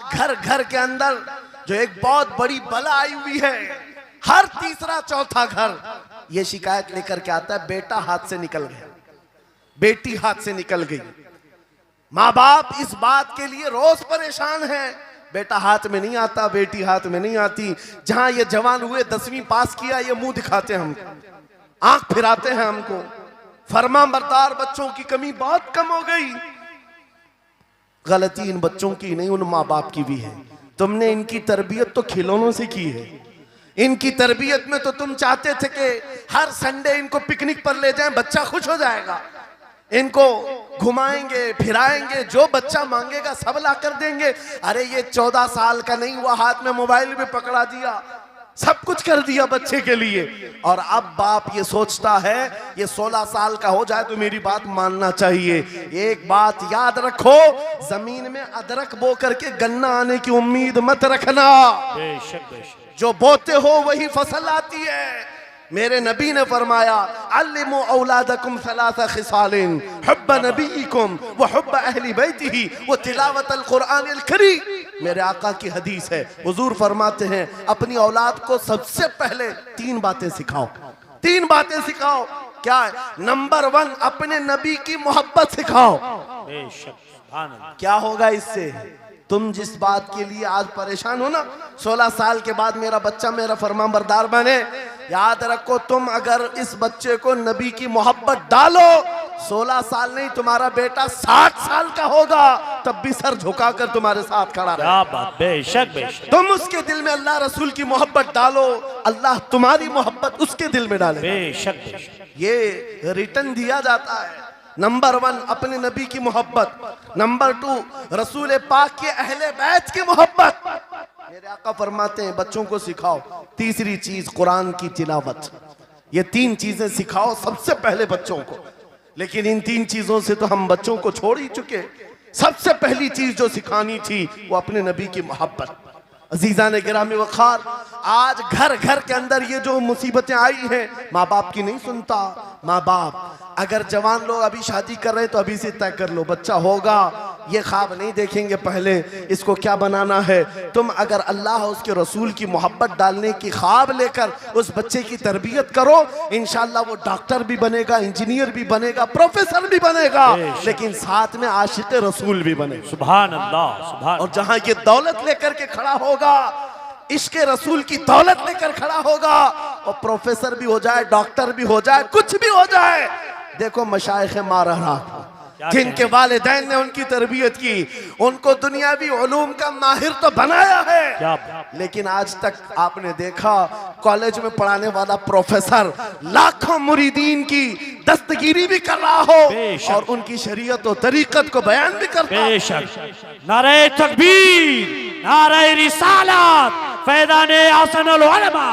घर घर के अंदर जो एक बहुत बड़ी बला आई हुई है, हर तीसरा चौथा घर ये शिकायत लेकर के आता है, बेटा हाथ से निकल गया, बेटी हाथ से निकल गई। माँ बाप इस बात के लिए रोज परेशान है, बेटा हाथ में नहीं आता, बेटी हाथ में नहीं आती। जहां ये जवान हुए 10वीं पास किया, ये मुंह दिखाते हैं हमको, आंख फिराते हैं हमको। फरमाबरदार बच्चों की कमी बहुत कम हो गई। गलती इन बच्चों की नहीं, उन माँ बाप की भी है। तुमने इनकी तरबियत तो खिलौनों से की है। इनकी तरबियत में तो तुम चाहते थे कि हर संडे इनको पिकनिक पर ले जाएं, बच्चा खुश हो जाएगा, इनको घुमाएंगे फिराएंगे, जो बच्चा मांगेगा सब ला कर देंगे। अरे ये 14 साल का नहीं हुआ, हाथ में मोबाइल भी पकड़ा दिया, सब कुछ कर दिया बच्चे के लिए। और अब बाप ये सोचता है ये 16 साल का हो जाए तो मेरी बात मानना चाहिए। एक बात याद रखो, जमीन में अदरक बो करके गन्ना आने की उम्मीद मत रखना। बेशक बेशक। जो बोते हो वही फसल आती है। मेरे नबी ने फरमाया, अल्लिमु औलादकुम सलासा खिसालिन, हुब्ब नबीकुम व हुब्ब अहली बैतिही व तिलावतल कुरआनिल करीम। मेरे आका की हदीस है, हुजूर फरमाते हैं अपनी औलाद को सबसे पहले 3 बातें सिखाओ। 3 बातें सिखाओ। क्या है? नंबर 1, अपने नबी की मोहब्बत सिखाओ। बेशक सुभान अल्लाह। क्या होगा इससे? तुम जिस बात के लिए आज परेशान हो ना, 16 साल के बाद मेरा बच्चा मेरा फरमाबरदार बने, याद रखो तुम अगर इस बच्चे को नबी की मोहब्बत डालो, 16 साल नहीं तुम्हारा बेटा 60 साल का होगा, तब भी सर झुकाकर तुम्हारे साथ खड़ा रहेगा। क्या बात। बेशक बेशक। तुम उसके दिल में अल्लाह रसूल की मोहब्बत डालो, अल्लाह तुम्हारी मोहब्बत उसके दिल में डाले। बेशक बेशक। ये रिटर्न दिया जाता है। नंबर 1 अपने नबी की मोहब्बत, नंबर 2 रसूल पाक के अहले बैत की मोहब्बत। मेरे आका फरमाते हैं बच्चों को सिखाओ। तीसरी चीज कुरान की तिलावत। ये 3 चीजें सिखाओ सबसे पहले बच्चों को। लेकिन इन 3 चीजों से तो हम बच्चों को छोड़ ही चुके। सबसे पहली चीज जो सिखानी थी वो अपने नबी की मोहब्बत। अजीजा ने गिरामी वखार, आज घर घर के अंदर ये जो मुसीबतें आई हैं, माँ बाप की नहीं सुनता। माँ बाप अगर जवान लोग अभी शादी कर रहे हैं तो अभी से तय कर लो, बच्चा होगा, ये ख्वाब नहीं देखेंगे पहले इसको क्या बनाना है। तुम अगर अल्लाह उसके रसूल की मोहब्बत डालने की ख्वाब लेकर उस बच्चे की तरबियत करो, इंशाल्लाह वो डॉक्टर भी बनेगा, इंजीनियर भी बनेगा, प्रोफेसर भी बनेगा, लेकिन साथ में आशिक रसूल भी बनेगा। सुभान अल्लाह सुभान। और जहां ये दौलत लेकर के खड़ा होगा, इश्क़े रसूल की दौलत लेकर खड़ा होगा, और प्रोफेसर भी हो जाए, डॉक्टर भी हो जाए, कुछ भी हो जाए। देखो मशाइख मारहरा जिनके वालिदैन ने उनकी तरबियत की, उनको दुनियावी उलूम का माहिर तो बनाया है, लेकिन आज तक आपने देखा कॉलेज में पढ़ाने वाला प्रोफेसर लाखों मुरीदीन की दस्तगिरी भी कर रहा हो और उनकी शरीयत और तरीकत को बयान भी करता है। बेशक। नारे तकबीर, नारे रिसालत, फैज़ाने हसनुल उलमा,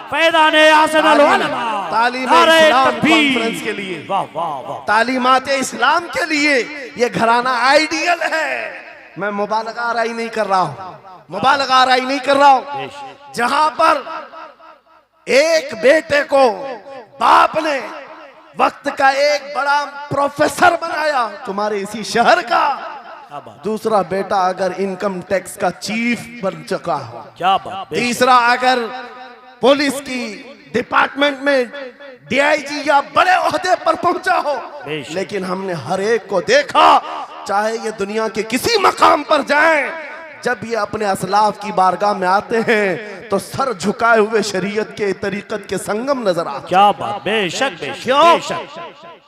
फैज़ाने हसनुल उलमा। तालीमात इस्लाम कॉन्फ्रेंस के लिए, वाह वाह वाह, तालीमात इस्लाम के लिए ये घराना आइडियल है। मैं मुबालगा आराई नहीं कर रहा हूँ, मुबालगा आराई नहीं कर रहा हूँ। जहां पर एक बेटे को बाप ने वक्त का एक बड़ा प्रोफेसर बनाया तुम्हारे इसी शहर का, दूसरा बेटा अगर इनकम टैक्स का चीफ बन चुका हो, क्या बात। तीसरा अगर पुलिस की डिपार्टमेंट में डीआईजी या बड़े ओहदे पर पहुंचा हो। लेकिन हमने हर एक को देखा, चाहे ये दुनिया के किसी मकाम पर जाएं, जब ये अपने असलाफ की बारगाह में आते हैं तो सर झुकाए हुए शरीयत के तरीकत के संगम नजर आते। क्या बात। बेशक बेशक। क्यों?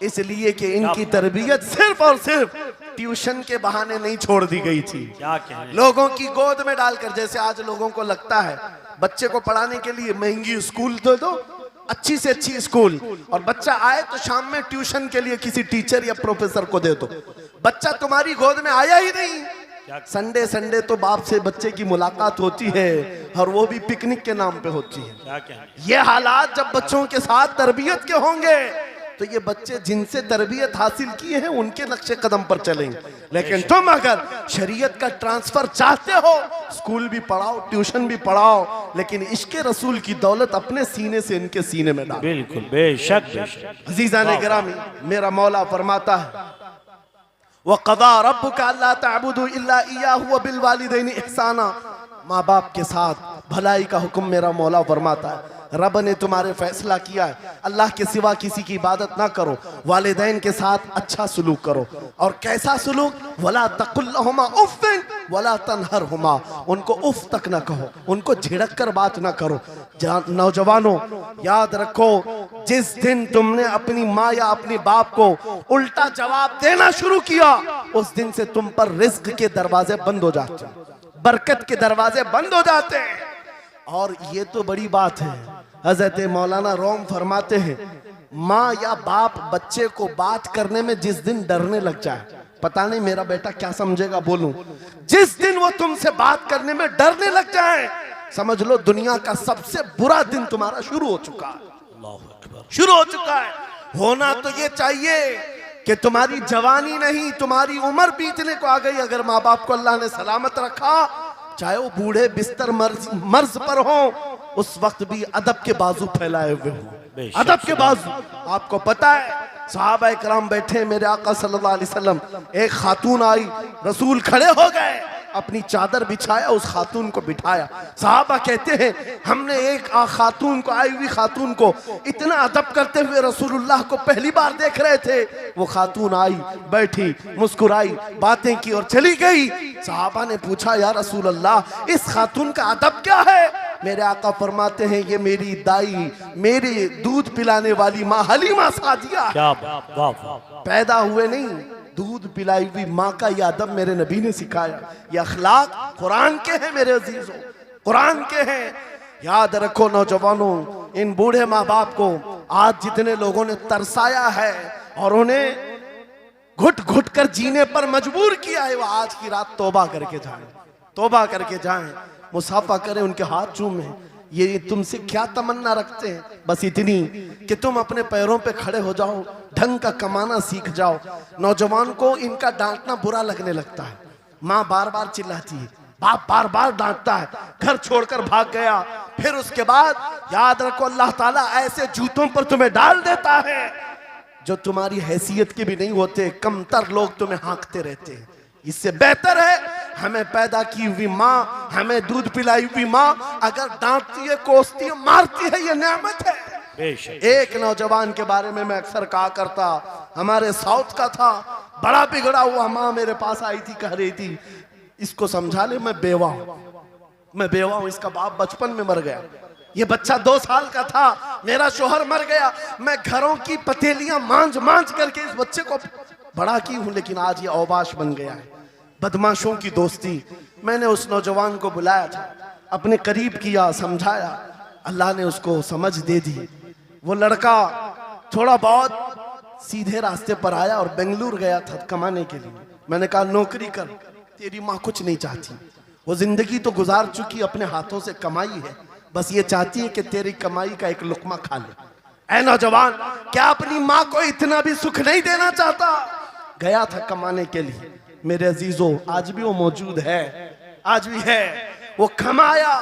इसलिए कि इनकी तरबियत सिर्फ और सिर्फ ट्यूशन के बहाने नहीं छोड़ दी गई थी, क्या कहने? लोगों की गोद में डालकर। जैसे आज लोगों को लगता है बच्चे को पढ़ाने के लिए महंगी स्कूल दे दो, अच्छी से अच्छी स्कूल, और बच्चा आए तो शाम में ट्यूशन के लिए किसी टीचर या प्रोफेसर को दे दो। बच्चा तुम्हारी गोद में आया ही नहीं। संडे संडे तो बाप से बच्चे की मुलाकात होती है, और वो भी पिकनिक के नाम पे होती है। क्या कहने? ये हालात जब बच्चों के साथ तरबियत के होंगे तो ये बच्चे जिनसे तरबियत हासिल किए हैं उनके नक्शे कदम पर चलेंगे। लेकिन तुम अगर शरीयत का ट्रांसफर चाहते हो, स्कूल भी पढ़ाओ, ट्यूशन भी पढ़ाओ, लेकिन इश्क़े रसूल की दौलत अपने सीने से इनके सीने में डालो। बिल्कुल बेशक बेशक। अजीज़ान गिरामी, मेरा मौला फरमाता है वक़ज़ा रब्बुका अल्ला तअबुदू इल्ला इय्याहु व बिल वालिदैनि इहसाना। माँ बाप के साथ भलाई का हुक्म मेरा मौला फरमाता है। रब ने तुम्हारे फैसला किया है अल्लाह के सिवा किसी की इबादत ना करो, वालिदैन के साथ अच्छा सलूक करो। और कैसा सलूक? वला तकुल्लहुमा उफ़्फ़िन वला तनहरहुमा, उनको उफ तक ना कहो, उनको झिड़क कर बात ना करो। नौजवानों याद रखो, जिस दिन तुमने अपनी माँ या अपने बाप को उल्टा जवाब देना शुरू किया, उस दिन से तुम पर रिज्क के दरवाजे बंद हो जाते हैं, बरकत के दरवाजे बंद हो जाते हैं। और ये तो बड़ी बात है, हजरत मौलाना रोम फरमाते हैं, माँ या बाप बच्चे को बात करने में जिस दिन डरने लग जाए, पता नहीं मेरा बेटा क्या समझेगा बोलूं, जिस दिन वो तुमसे बात करने में डरने लग जाए, समझ लो दुनिया का सबसे बुरा दिन तुम्हारा शुरू हो चुका है, शुरू हो चुका है। होना तो ये चाहिए कि तुम्हारी जवानी नहीं, तुम्हारी उम्र बीतने को आ गई, अगर माँ बाप को अल्लाह ने सलामत रखा, चाहे वो बूढ़े बिस्तर मर्ज पर हो, उस वक्त भी अदब के बाजू फैलाए हुए हो, अदब के बाजू। आपको पता है सहाबा इकराम बैठे, मेरे आका सल्लल्लाहु अलैहि वसल्लम, एक खातून आई, रसूल खड़े हो गए, अपनी चादर बिछाया, उस खातून को बिठाया। सहाबा कहते हैं हमने एक खातून को, आई हुई खातून को इतना अदब करते हुए रसूलुल्लाह को पहली बार देख रहे थे। वो खातून आई, बैठी, मुस्कुराई, बातें की और चली गई। सहाबा ने पूछा या रसूलल्लाह इस खातून का अदब क्या है? मेरे आका फरमाते हैं ये मेरी दाई, मेरी दूध पिलाने वाली माँ हलीमा सादिया, पैदा हुए नहीं, दूध पिलाई हुई माँ का यह अदब मेरे नबी ने सिखाया। ये अखलाक कुरान के हैं मेरे अजीजों, कुरान के हैं। याद रखो नौजवानों, इन बूढ़े माँ बाप को आज जितने लोगों ने तरसाया है और उन्हें घुट घुट कर जीने पर मजबूर किया है, वो आज की रात तौबा करके जाएं, तौबा करके जाएं, मुसाफा करें, उनके हाथ चूमें। ये तुमसे क्या तमन्ना रखते हैं? बस इतनी कि तुम अपने पैरों पे खड़े हो जाओ, ढंग का कमाना सीख जाओ। नौजवान को इनका डांटना बुरा लगने लगता है, माँ बार बार चिल्लाती है, बाप बार बार डांटता है, घर छोड़कर भाग गया, फिर उसके बाद याद रखो अल्लाह ताला ऐसे जूतों पर तुम्हें डाल देता है जो तुम्हारी हैसियत के भी नहीं होते, कमतर लोग तुम्हें हाँकते रहते हैं। इससे बेहतर है हमें पैदा की हुई माँ, हमें दूध पिलाई हुई माँ अगर डांटती है, कोसती है, मारती है, ये नेमत है। एक नौजवान के बारे में मैं अक्सर कहा करता, हमारे साउथ का था, बड़ा बिगड़ा हुआ, माँ मेरे पास आई थी, कह रही थी इसको समझा ले, मैं बेवा हूं, मैं बेवा हूं, इसका बाप बचपन में मर गया, ये बच्चा 2 साल का था, मेरा शोहर मर गया, मैं घरों की पतेलियां मांझ मांझ करके इस बच्चे को बड़ा की हूं, लेकिन आज ये औबाश बन गया है। बदमाशों की दोस्ती। मैंने उस नौजवान को बुलाया था, अपने करीब किया, समझाया, अल्लाह ने उसको समझ दे दी। वो लड़का थोड़ा बहुत सीधे रास्ते पर आया और बेंगलुरु गया था कमाने के लिए। मैंने कहा नौकरी कर, तेरी माँ कुछ नहीं चाहती, वो जिंदगी तो गुजार चुकी, अपने हाथों से कमाई है, बस ये चाहती है कि तेरी कमाई का एक लुकमा खा ले। ऐ नौजवान, क्या अपनी माँ को इतना भी सुख नहीं देना चाहता? गया था कमाने के लिए। मेरे अजीजों, आज भी वो मौजूद है, आज भी है। वो कमाया,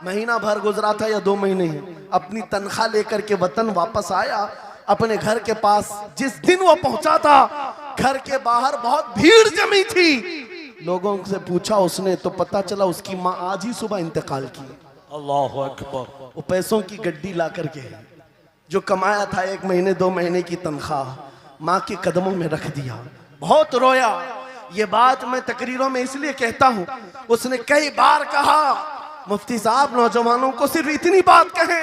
महीना भर गुजरा था या 2 महीने, अपनी तनख्वाह लेकर के वतन वापस आया। अपने घर के पास जिस दिन वो पहुंचा था, घर के बाहर बहुत भीड़ जमी थी। लोगों से पूछा उसने तो पता चला उसकी माँ आज ही सुबह इंतकाल की। अल्लाहु अकबर। वो पैसों की गड्डी ला करके जो कमाया था 1 महीने 2 महीने की तनख्वाह माँ के कदमों में रख दिया। बहुत रोया। ये बात मैं तकरीरों में इसलिए कहता हूँ, उसने कई बार कहा मुफ्ती साहब नौजवानों को सिर्फ इतनी बात कहें,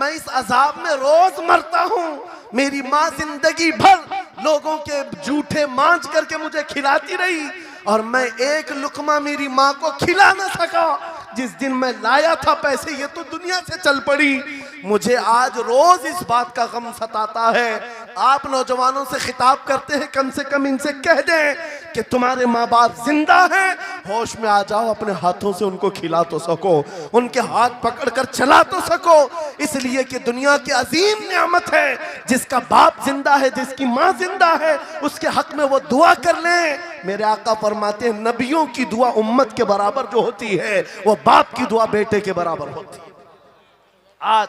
मैं इस अजाब में रोज मरता हूँ, मेरी माँ जिंदगी भर लोगों के जूठे मांझ करके मुझे खिलाती रही और मैं एक लुकमा मेरी माँ को खिला न सका। जिस दिन मैं लाया था पैसे, ये तो दुनिया से चल पड़ी। मुझे आज रोज इस बात का गम सताता है। आप नौजवानों से खिताब करते हैं, कम से कम इनसे कह दें कि तुम्हारे माँ बाप जिंदा हैं, होश में आ जाओ, अपने हाथों से उनको खिला तो सको, उनके हाथ पकड़कर चला तो सको, इसलिए कि दुनिया की अजीम नियामत है। जिसका बाप जिंदा है, जिसकी माँ जिंदा है, उसके हक में वो दुआ कर लें। मेरे आका फरमाते हैं नबियों की दुआ उम्मत के बराबर जो होती है, वो बाप की दुआ बेटे के बराबर होती है। आज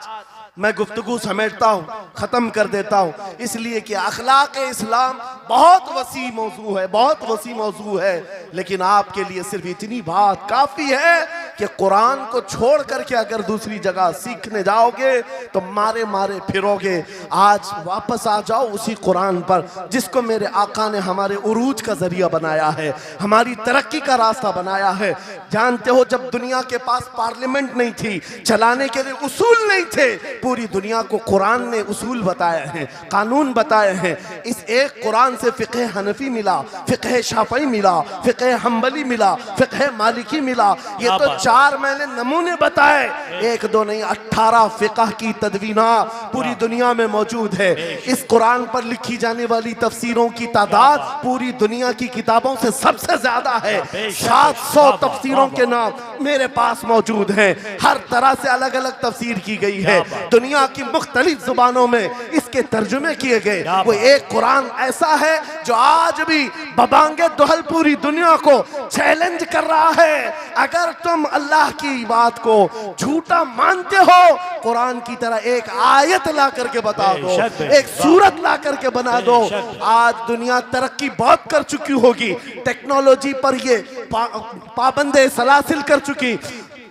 मैं गुफ्तगू समेटता हूँ, ख़त्म कर देता हूँ, इसलिए कि अखलाक इस्लाम बहुत वसी मौजू है, बहुत वसी मौजू है। लेकिन आपके लिए सिर्फ इतनी बात काफ़ी है कि कुरान को छोड़ करके अगर दूसरी जगह सीखने जाओगे तो मारे मारे फिरोगे। आज वापस आ जाओ उसी कुरान पर जिसको मेरे आका ने हमारे उरूज का जरिया बनाया है, हमारी तरक्की का रास्ता बनाया है। जानते हो, जब दुनिया के पास पार्लियामेंट नहीं थी, चलाने के लिए उसूल नहीं थे, पूरी दुनिया को कुरान ने उसूल बताए हैं, कानून बताए हैं। इस एक कुरान से फ़िक़्ह हनफी मिला, फ़िक़्ह शाफ़ई मिला, फ़िक़्ह हम्बली मिला, फ़िक़्ह मालिकी मिला। ये तो 4 मैंने नमूने बताए, 1 2 नहीं 18 फ़िक़्ह की तदवीना पूरी दुनिया में मौजूद है। इस कुरान पर लिखी जाने वाली तफसीरों की तादाद पूरी दुनिया की किताबों से सबसे ज्यादा है। 700 तफसीरों के नाम मेरे पास मौजूद हैं। हर तरह से अलग अलग तफसीर की गई है, दुनिया की मुख्तलिफ जुबानों में इसके तर्जुमे किए गए। वो एक कुरान ऐसा है जो आज भी बबांगे दुहल पूरी दुनिया को चैलेंज कर रहा है। अगर तुम अल्लाह की बात को झूठा मानते हो, कुरान की तरह एक आयत ला करके बता दो, एक सूरत ला करके बना दो। आज दुनिया तरक्की बहुत कर चुकी होगी, टेक्नोलॉजी पर ये पाबंदे सलासिल कर चुकी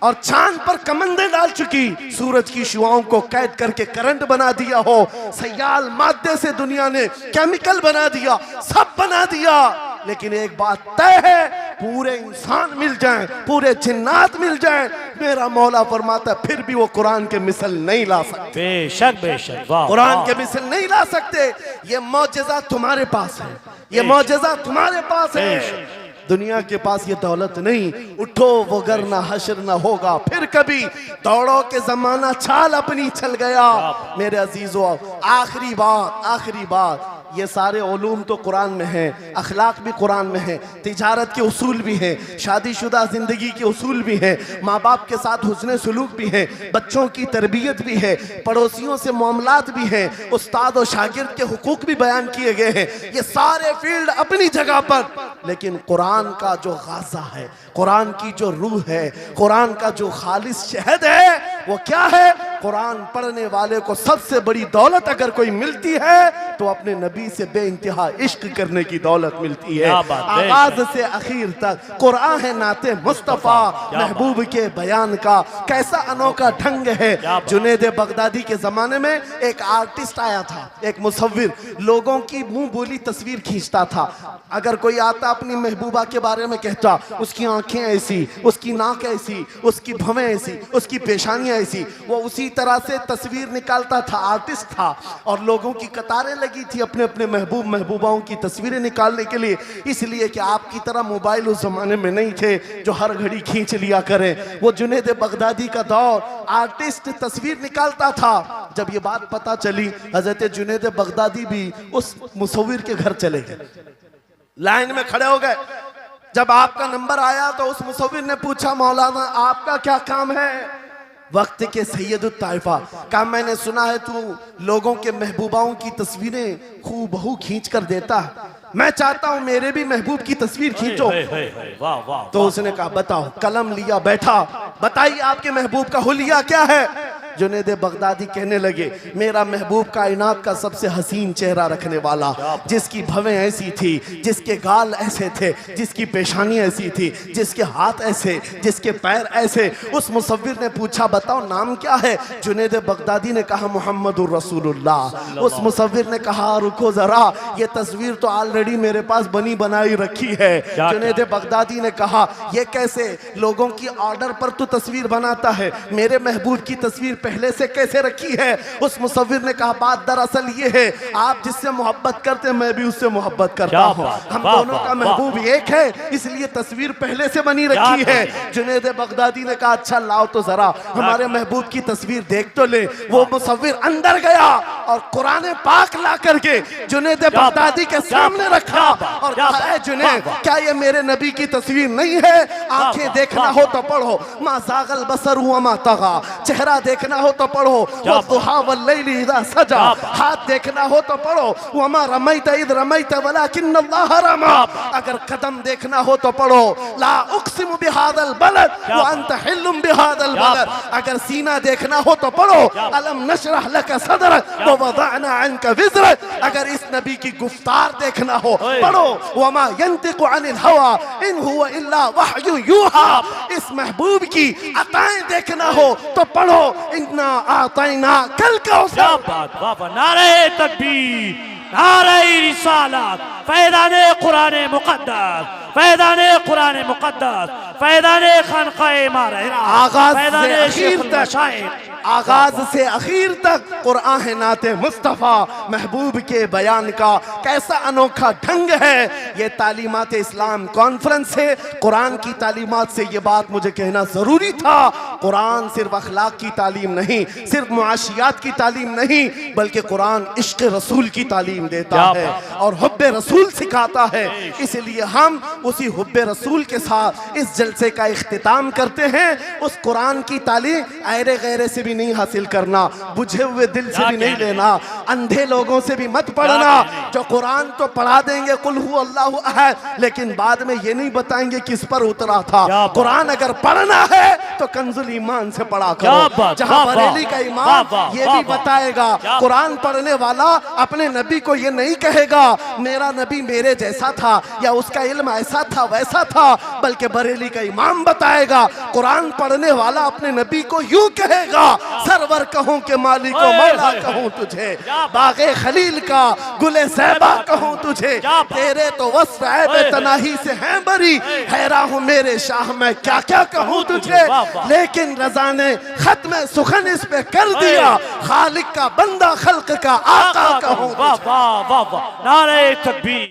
और चांद पर कमंदे डाल चुकी, सूरज की शुआओं को कैद करके करंट बना दिया हो, सयाल मादे से दुनिया ने केमिकल बना दिया, सब बना दिया। लेकिन एक बात तय है, पूरे इंसान मिल जाएं, पूरे जिन्नात मिल जाएं, मेरा मौला फरमाता फिर भी वो कुरान के मिसल नहीं ला सकते। बेशक बेशक, वाह, कुरान के मिसल नहीं ला सकते। ये मौजज़ा तुम्हारे पास है, ये मौजज़ा तुम्हारे पास है। दुनिया के पास ये दौलत नहीं। उठो वगरना हश्र न होगा फिर कभी, दौड़ो के जमाना चाल अपनी चल गया। मेरे अजीजों, आखिरी बात, ये सारे उलूम तो कुरान में हैं, अखलाक भी कुरान में है, तिजारत के उसूल भी हैं, शादीशुदा ज़िंदगी के उसूल भी हैं, माँ बाप के साथ हुस्न सलूक भी है, बच्चों की तरबियत भी है, पड़ोसियों से मामलात भी हैं, उस्ताद और शागिर्द के हुकूक भी बयान किए गए हैं। ये सारे फील्ड अपनी जगह पर, लेकिन कुरान का जो गाज़ा है, कुरान की जो रूह है, कुरान का जो खालिस शहद है, वो क्या है? कुरान पढ़ने वाले को सबसे बड़ी दौलत अगर कोई मिलती है तो अपने नबी से बेइंतहा इश्क करने की दौलत मिलती है। आगाज से आखिर तक कुरान है नाते मुस्तफ़ा, महबूब के बयान का कैसा अनोखा ढंग है। जुनैद बगदादी के जमाने में एक आर्टिस्ट आया था, एक मुसव्विर, लोगों की मुंह बोली तस्वीर खींचता था। अगर कोई आता अपनी महबूबा के बारे में कहता, उसकी आंखें ऐसी, उसकी नाक ऐसी, उसकी भवें ऐसी, उसकी पेशानियां ऐसी, वो उसी तरह से तस्वीर निकालता था। आर्टिस्ट था और लोगों की कतारें लगी थी अपने अपने महबूब महबूबाओं की तस्वीरें निकालने के लिए, इसलिए कि आपकी तरह मोबाइल उस जमाने में नहीं थे जो हर घड़ी खींच लिया करें। वो जुनैद बगदादी का दौर, आर्टिस्ट तस्वीर निकालता था। जब ये बात पता चली, हजरत जुनैद बगदादी भी उस मुसव्विर के घर चले गए, लाइन में खड़े हो गए। जब आपका नंबर आया तो उस मुसव्विर ने पूछा, मौलाना आपका क्या काम है? वक्त के सैयद ताइफा का, मैंने सुना है तू लोगों के महबूबाओं की तस्वीरें खूबहू खींच कर देता है, मैं चाहता हूं मेरे भी महबूब की तस्वीर खींचो। वाह वाह। तो उसने कहा बताओ, कलम लिया बैठा, बताइए आपके महबूब का हुलिया क्या है? जुनैद बगदादी कहने लगे, मेरा महबूब कायनात का सबसे हसीन चेहरा रखने वाला, जिसकी भवें ऐसी थी, जिसके गाल ऐसे थे, जिसकी पेशानी ऐसी थी, जिसके हाथ ऐसे, जिसके पैर ऐसे। उस मुसव्विर ने पूछा, बताओ नाम क्या है? जुनैद बगदादी ने कहा, मुहम्मदुर रसूलुल्लाह। उस मुसव्विर ने कहा, रुको जरा, ये तस्वीर तो ऑलरेडी मेरे पास बनी बनाई रखी है। जुनैद बगदादी ने कहा, ये कैसे? लोगों की ऑर्डर पर तू तस्वीर बनाता है, मेरे महबूब की तस्वीर पहले से कैसे रखी है? उस मुसव्विर ने कहा, बात दरअसल ये है, आप जिससे मोहब्बत करते हैं मैं भी उससे मोहब्बत करता हूँ, हम दोनों का महबूब एक है, इसलिए तस्वीर पहले से बनी रखी है। जुनैद बगदादी ने कहा, अच्छा लाओ तो जरा हमारे महबूब की तस्वीर देख तो ले। वो मुसव्विर अंदर गया और कुरान पाक ला करके जुनैद बगदादी के सामने रखा और कहा, जुनैद क्या ये मेरे नबी की तस्वीर नहीं है? आंखें देखना हो तो पढ़ो, मा ज़ागल बसर हुआ मा तगा, चेहरा देखना देखना हो तो पढ़ो वद्दुहा वल्लैलि इज़ा सजा, हाथ देखना हो तो पढ़ो वमा रमैत इज़ रमैत वलाकिन्नल्लाह रमा, अगर कदम देखना हो तो पढ़ो ला उक़सिमु बिहादल बलद व अंत हिल्लुम बिहादल बलद, अगर सीना देखना हो तो पढ़ो अलम नशरह लका सदरक व वदअना अन्का विज़रक, अगर इस नबी की गुफ्तार देखना हो पढ़ो वमा यंतिकु अनिल हवा इन हुवा इल्ला वहयु यूहा, इस महबूब की अताएं देखना हो तो पढ़ो इन्ना आतैना कल कौसर। क्या बात, वाह वाह, नारे तकबीर, नारे रिसालत, फैज़ाने कुरान मुक़द्दस, फैज़ाने कुरान मुक़द्दस, फैज़ाने खानक़ाह माहिरा, आगाज से फैज़ाने आखिर शेख तक, शायर, आगाज से आखिर तक कुरान है नाते मुस्तफ़ा महबूब के बयान का कैसा अनोखा ढंग है। ये तालीमात इस्लाम कॉन्फ्रेंस से कुरान की तालीमात से ये बात मुझे कहना ज़रूरी था। कुरान सिर्फ अखलाक की तालीम नहीं, सिर्फ मुआशियात की तालीम नहीं, बल्कि कुरान इश्क़ रसूल की तालीम देता है और हुब्बे रसूल सिखाता है। इसलिए हम उसी हुब्बे रसूल के साथ इस जलसे का इख्तिताम करते हैं। उस कुरान की तालीम ऐरे गैरे से भी नहीं हासिल करना, बुझे हुए दिल से भी नहीं लेना, अंधे लोगों से भी मत पढ़ना जो कुरान तो पढ़ा देंगे कुल हु अल्लाहु अहद, लेकिन बाद में ये नहीं बताएंगे किस पर उतरा था। कुरान अगर पढ़ना है तो कंजुल ईमान से पढ़ा करो, जहां बरेली का इमाम ये भी बताएगा कुरान पढ़ने वाला अपने नबी को ये नहीं कहेगा मेरा नबी मेरे जैसा था या उसका इल्म ऐसा था वैसा था, बल्कि बरेली का इमाम बताएगा कुरान पढ़ने वाला अपने नबी को यूं कहेगा सरवर कहूं के मालिक को मौला कहूं तुझे, बागे खलील का गुले ज़ैबा कहूं तुझे, तेरे तो वस्फ़ ऐब तनाही से हैं बरी, हैरान हूं मेरे शाह मैं क्या क्या कहूं तुझे, लेकिन रज़ा ने खत्म सुखन इस पे कर दिया, खालिक का बंदा खल्क का आका कहूं तुझे। वाह वाह वाह वाह, नारे तकबीर।